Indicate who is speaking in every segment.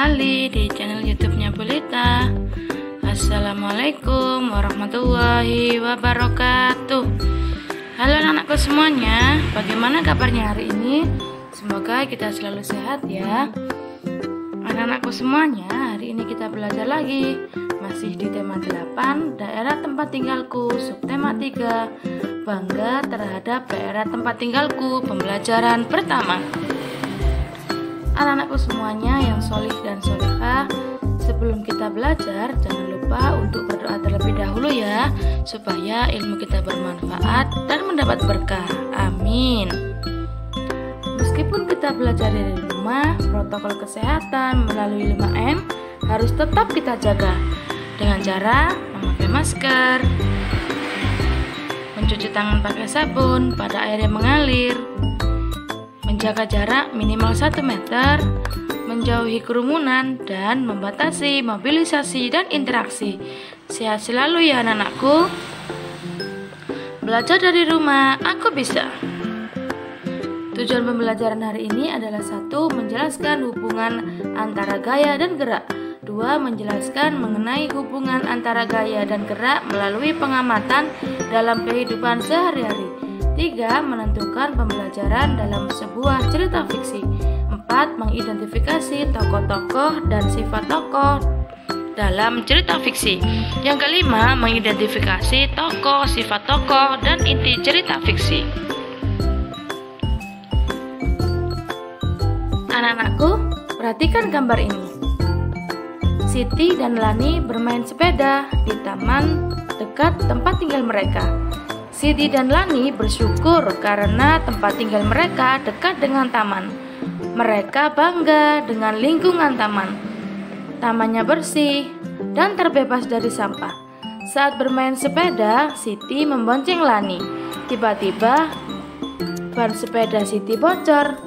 Speaker 1: kembali di channel YouTube-nya Bulita. Assalamualaikum warahmatullahi wabarakatuh. Halo anak-anakku semuanya, bagaimana kabarnya hari ini? Semoga kita selalu sehat ya. Anak-anakku semuanya, hari ini kita belajar lagi. Masih di tema 8, daerah tempat tinggalku, subtema 3, bangga terhadap daerah tempat tinggalku, pembelajaran pertama. Anak-anakku semuanya yang solih dan solihah, sebelum kita belajar jangan lupa untuk berdoa terlebih dahulu ya, supaya ilmu kita bermanfaat dan mendapat berkah. Amin. Meskipun kita belajar dari rumah, protokol kesehatan melalui 5M harus tetap kita jaga dengan cara memakai masker, mencuci tangan pakai sabun pada air yang mengalir, menjaga jarak minimal 1 meter, menjauhi kerumunan, dan membatasi mobilisasi dan interaksi. Sehat selalu ya anak-anakku. Belajar dari rumah, aku bisa. Tujuan pembelajaran hari ini adalah 1. Menjelaskan hubungan antara gaya dan gerak. 2. Menjelaskan mengenai hubungan antara gaya dan gerak melalui pengamatan dalam kehidupan sehari-hari. 3. Menentukan pembelajaran dalam sebuah cerita fiksi. 4. Mengidentifikasi tokoh-tokoh dan sifat tokoh dalam cerita fiksi. Yang kelima, mengidentifikasi tokoh, sifat tokoh, dan inti cerita fiksi. Anak-anakku, perhatikan gambar ini. Siti dan Lani bermain sepeda di taman dekat tempat tinggal mereka. Siti dan Lani bersyukur karena tempat tinggal mereka dekat dengan taman. Mereka bangga dengan lingkungan taman. Tamannya bersih dan terbebas dari sampah. Saat bermain sepeda, Siti membonceng Lani. Tiba-tiba, ban sepeda Siti bocor.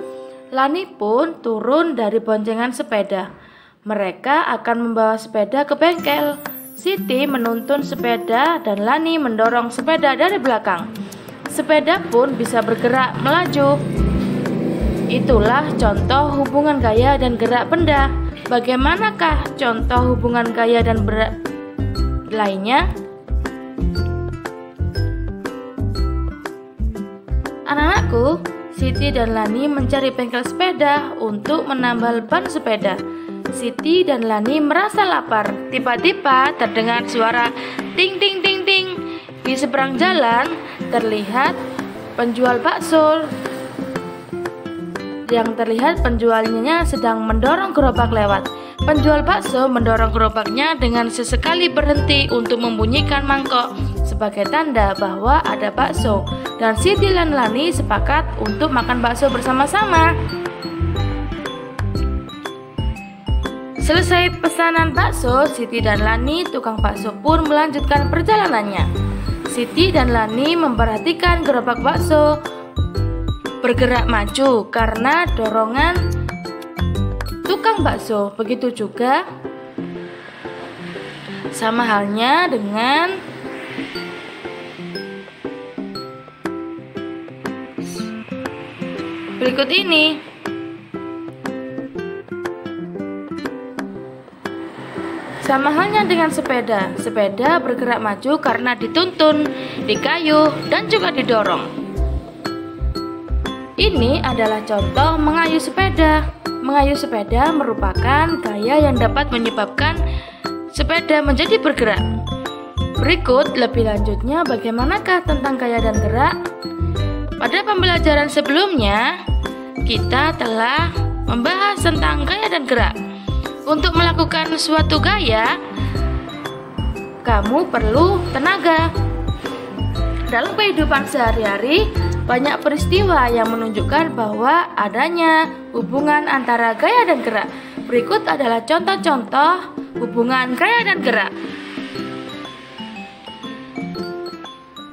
Speaker 1: Lani pun turun dari boncengan sepeda. Mereka akan membawa sepeda ke bengkel. Siti menuntun sepeda dan Lani mendorong sepeda dari belakang. Sepeda pun bisa bergerak melaju. Itulah contoh hubungan gaya dan gerak benda. Bagaimanakah contoh hubungan gaya dan gerak lainnya? Anak-anakku, Siti dan Lani mencari bengkel sepeda untuk menambal ban sepeda. Siti dan Lani merasa lapar. Tiba-tiba terdengar suara ting ting ting ting. Di seberang jalan terlihat penjual bakso. Yang terlihat penjualnya sedang mendorong gerobak lewat. Penjual bakso mendorong gerobaknya dengan sesekali berhenti untuk membunyikan mangkok sebagai tanda bahwa ada bakso. Dan Siti dan Lani sepakat untuk makan bakso bersama-sama. Selesai pesanan bakso, Siti dan Lani, tukang bakso pun melanjutkan perjalanannya. Siti dan Lani memperhatikan gerobak bakso bergerak maju karena dorongan tukang bakso. Begitu juga sama halnya dengan berikut ini. Sama halnya dengan sepeda. Sepeda bergerak maju karena dituntun, dikayuh, dan juga didorong. Ini adalah contoh mengayuh sepeda. Mengayuh sepeda merupakan gaya yang dapat menyebabkan sepeda menjadi bergerak. Berikut lebih lanjutnya bagaimanakah tentang gaya dan gerak? Pada pembelajaran sebelumnya, kita telah membahas tentang gaya dan gerak. Untuk melakukan suatu gaya, kamu perlu tenaga. Dalam kehidupan sehari-hari, banyak peristiwa yang menunjukkan bahwa adanya hubungan antara gaya dan gerak. Berikut adalah contoh-contoh hubungan gaya dan gerak.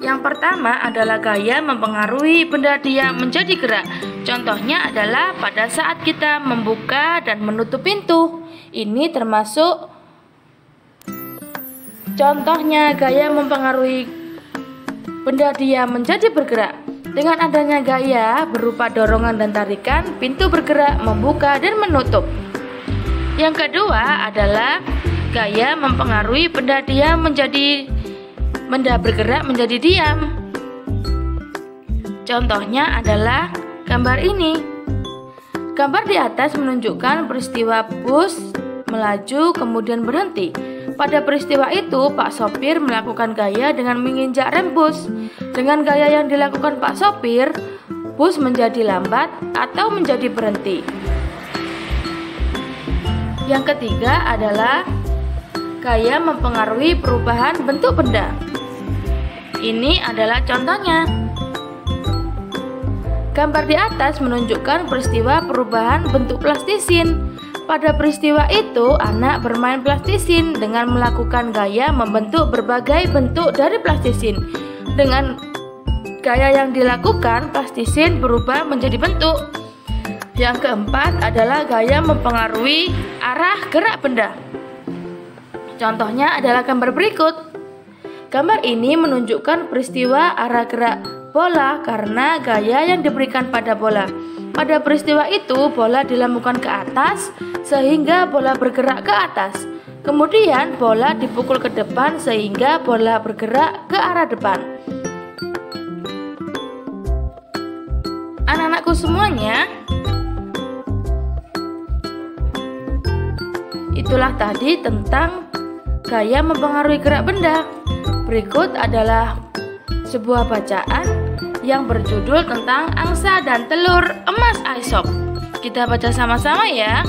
Speaker 1: Yang pertama adalah gaya mempengaruhi benda diam menjadi gerak. Contohnya adalah pada saat kita membuka dan menutup pintu. Ini termasuk contohnya gaya mempengaruhi benda diam menjadi bergerak. Dengan adanya gaya berupa dorongan dan tarikan, pintu bergerak, membuka dan menutup. Yang kedua adalah gaya mempengaruhi benda bergerak menjadi diam. Contohnya adalah gambar ini. Gambar di atas menunjukkan peristiwa bus melaju kemudian berhenti. Pada peristiwa itu, Pak sopir melakukan gaya dengan menginjak rem bus. Dengan gaya yang dilakukan Pak sopir, bus menjadi lambat atau menjadi berhenti. Yang ketiga adalah gaya mempengaruhi perubahan bentuk benda. Ini adalah contohnya. Gambar di atas menunjukkan peristiwa perubahan bentuk plastisin. Pada peristiwa itu, anak bermain plastisin dengan melakukan gaya membentuk berbagai bentuk dari plastisin. Dengan gaya yang dilakukan, plastisin berubah menjadi bentuk. Yang keempat adalah gaya mempengaruhi arah gerak benda. Contohnya adalah gambar berikut. Gambar ini menunjukkan peristiwa arah gerak bola karena gaya yang diberikan pada bola. Pada peristiwa itu, bola dilambungkan ke atas sehingga bola bergerak ke atas. Kemudian bola dipukul ke depan sehingga bola bergerak ke arah depan. Anak-anakku semuanya, itulah tadi tentang gaya mempengaruhi gerak benda. Berikut adalah sebuah bacaan yang berjudul tentang angsa dan telur emas Aesop. Kita baca sama-sama ya.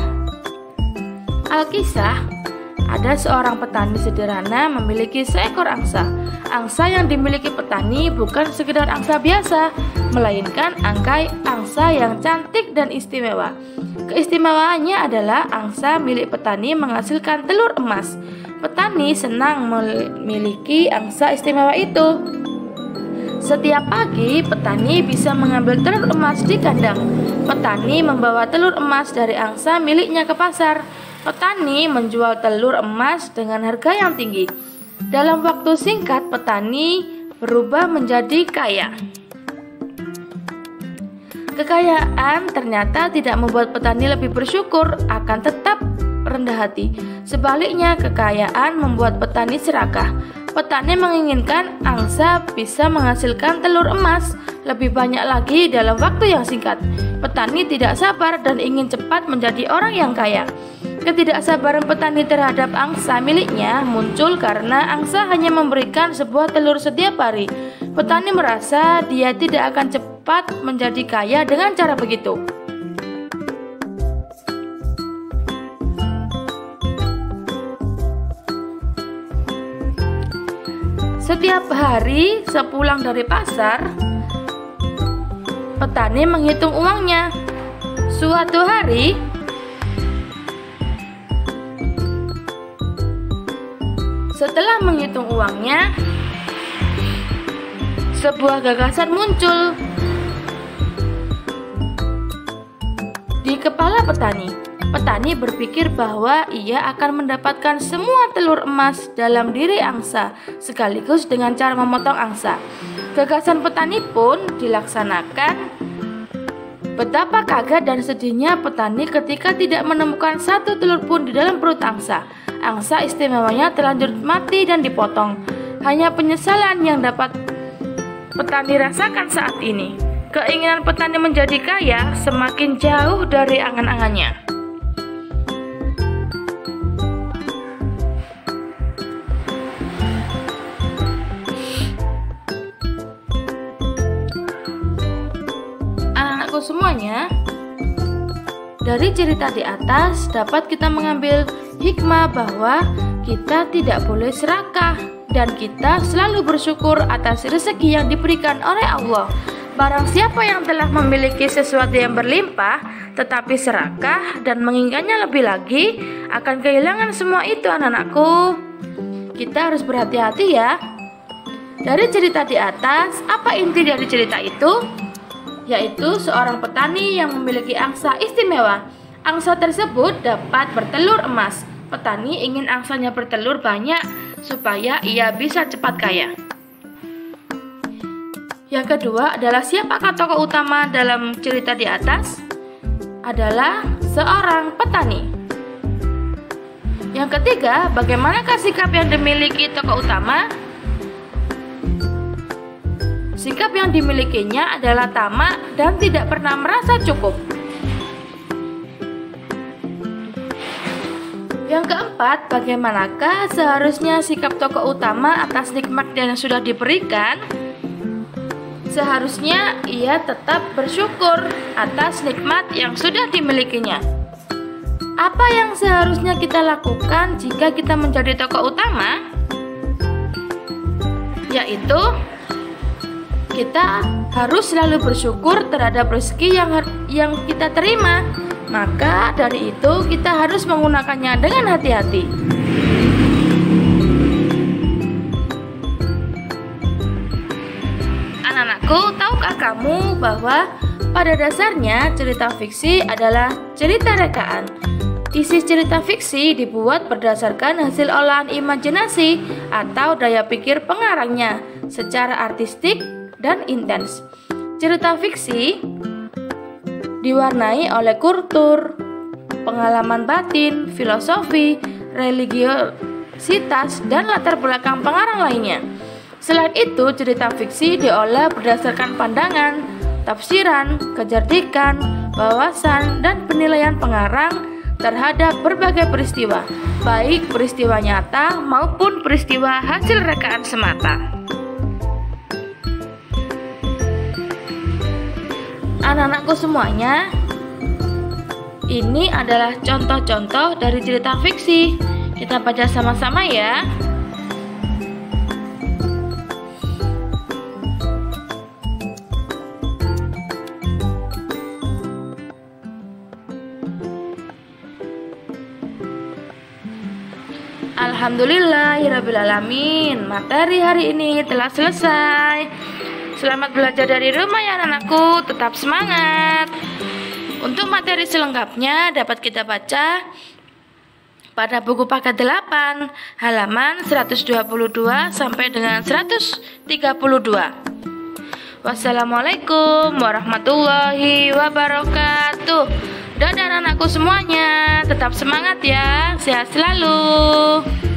Speaker 1: Alkisah, ada seorang petani sederhana memiliki seekor angsa. Angsa yang dimiliki petani bukan sekedar angsa biasa, melainkan angsa yang cantik dan istimewa. Keistimewaannya adalah angsa milik petani menghasilkan telur emas. Petani senang memiliki angsa istimewa itu. Setiap pagi, petani bisa mengambil telur emas di kandang. Petani membawa telur emas dari angsa miliknya ke pasar. Petani menjual telur emas dengan harga yang tinggi. Dalam waktu singkat, petani berubah menjadi kaya. Kekayaan ternyata tidak membuat petani lebih bersyukur, akan tetap rendah hati. Sebaliknya, kekayaan membuat petani serakah. Petani menginginkan angsa bisa menghasilkan telur emas lebih banyak lagi dalam waktu yang singkat. Petani tidak sabar dan ingin cepat menjadi orang yang kaya. Ketidaksabaran petani terhadap angsa miliknya muncul karena angsa hanya memberikan sebuah telur setiap hari. Petani merasa dia tidak akan cepat menjadi kaya dengan cara begitu. Setiap hari sepulang dari pasar, petani menghitung uangnya. Suatu hari, setelah menghitung uangnya, sebuah gagasan muncul di kepala petani. Petani berpikir bahwa ia akan mendapatkan semua telur emas dalam diri angsa, sekaligus dengan cara memotong angsa. Gagasan petani pun dilaksanakan. Betapa kaget dan sedihnya petani ketika tidak menemukan satu telur pun di dalam perut angsa. Angsa istimewanya terlanjur mati dan dipotong. Hanya penyesalan yang dapat petani rasakan saat ini. Keinginan petani menjadi kaya semakin jauh dari angan-angannya. Anak-anakku semuanya, dari cerita di atas dapat kita mengambil hikmah bahwa kita tidak boleh serakah dan kita selalu bersyukur atas rezeki yang diberikan oleh Allah. Barang siapa yang telah memiliki sesuatu yang berlimpah tetapi serakah dan menginginkannya lebih lagi, akan kehilangan semua itu. Anak-anakku, kita harus berhati-hati ya. Dari cerita di atas, apa inti dari cerita itu? Yaitu seorang petani yang memiliki angsa istimewa. Angsa tersebut dapat bertelur emas. Petani ingin angsanya bertelur banyak supaya ia bisa cepat kaya. Yang kedua adalah siapakah tokoh utama dalam cerita di atas? Adalah seorang petani. Yang ketiga, bagaimanakah sikap yang dimiliki tokoh utama? Sikap yang dimilikinya adalah tamak dan tidak pernah merasa cukup. Yang keempat, bagaimanakah seharusnya sikap tokoh utama atas nikmat yang sudah diberikan? Seharusnya ia tetap bersyukur atas nikmat yang sudah dimilikinya. Apa yang seharusnya kita lakukan jika kita menjadi tokoh utama? Yaitu kita harus selalu bersyukur terhadap rezeki yang kita terima. Maka dari itu kita harus menggunakannya dengan hati-hati. Anak-anakku, tahukah kamu bahwa pada dasarnya cerita fiksi adalah cerita rekaan? Isi cerita fiksi dibuat berdasarkan hasil olahan imajinasi atau daya pikir pengarangnya secara artistik dan intens. Cerita fiksi diwarnai oleh kultur, pengalaman batin, filosofi, religiositas, dan latar belakang pengarang lainnya. Selain itu, cerita fiksi diolah berdasarkan pandangan, tafsiran, kecerdikan, wawasan, dan penilaian pengarang terhadap berbagai peristiwa, baik peristiwa nyata maupun peristiwa hasil rekaan semata. Anak-anakku semuanya, ini adalah contoh-contoh dari cerita fiksi. Kita baca sama-sama ya. Alhamdulillahirrabbilalamin. Materi hari ini telah selesai. Selamat belajar dari rumah ya anak-anakku. Tetap semangat. Untuk materi selengkapnya dapat kita baca pada buku paket 8 halaman 122 sampai dengan 132. Wassalamualaikum warahmatullahi wabarakatuh. Dadah anak-anakku semuanya. Tetap semangat ya. Sehat selalu.